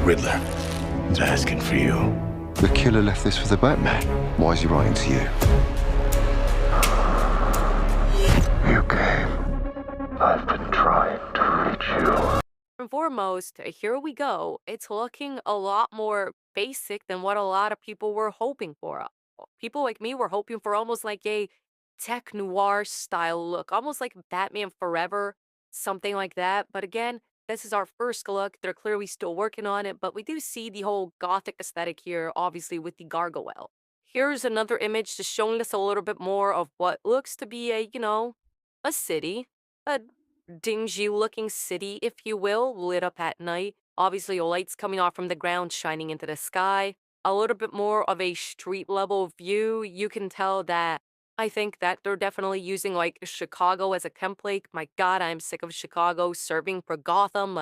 Riddler is asking for you. The killer left this for the Batman. Why is he writing to you? You came. I've been trying to reach you. And foremost, here we go. It's looking a lot more basic than what a lot of people were hoping for. People like me were hoping for almost like a tech noir style look, almost like Batman Forever, something like that. But again, this is our first look. They're clearly still working on it, but we do see the whole gothic aesthetic here, obviously with the gargoyle. Here's another image just showing us a little bit more of what looks to be a city, a dingy looking city, if you will, lit up at night. Obviously, lights coming off from the ground shining into the sky. A little bit more of a street level view. You can tell that I think that they're definitely using like Chicago as a template. My God, I'm sick of Chicago serving for Gotham.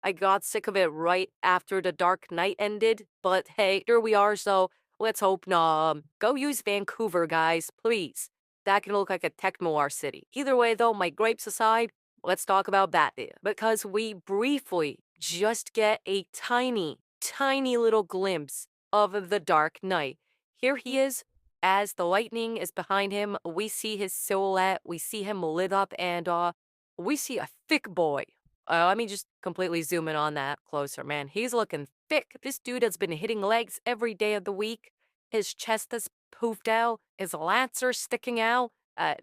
I got sick of it right after The Dark Knight ended. But hey, here we are, so let's hope no. Go use Vancouver, guys, please. That can look like a tech noir city. Either way, though, my gripes aside, let's talk about Batman. Because we briefly just get a tiny, tiny little glimpse of the Dark Knight. Here he is. As the lightning is behind him, we see his silhouette, we see him lit up, and we see a thick boy. Let me just completely zoom in on that closer, man. He's looking thick. This dude has been hitting legs every day of the week. His chest is poofed out, his lats are sticking out.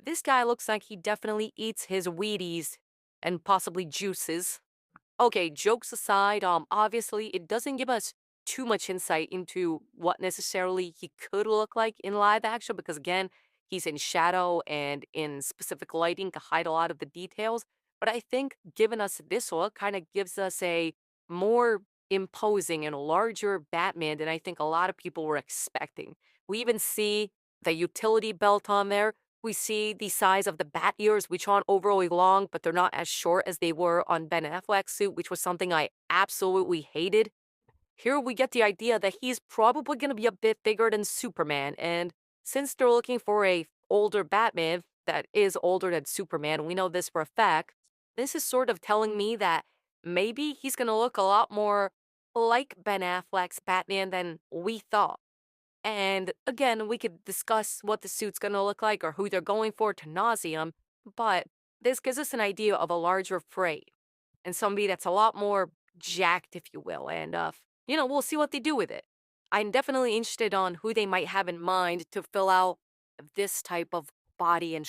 This guy looks like he definitely eats his Wheaties and possibly juices. Okay, jokes aside, obviously it doesn't give us too much insight into what necessarily he could look like in live action because again, he's in shadow and in specific lighting to hide a lot of the details. But I think giving us this look kind of gives us a more imposing and larger Batman than I think a lot of people were expecting. We even see the utility belt on there. We see the size of the bat ears, which aren't overly long, but they're not as short as they were on Ben Affleck's suit, which was something I absolutely hated. Here we get the idea that he's probably going to be a bit bigger than Superman, and since they're looking for a older Batman that is older than Superman, we know this for a fact, this is sort of telling me that maybe he's going to look a lot more like Ben Affleck's Batman than we thought. And again, we could discuss what the suit's gonna look like or who they're going for to nauseum, but this gives us an idea of a larger fray and somebody that's a lot more jacked, if you will. And, we'll see what they do with it. I'm definitely interested on who they might have in mind to fill out this type of body and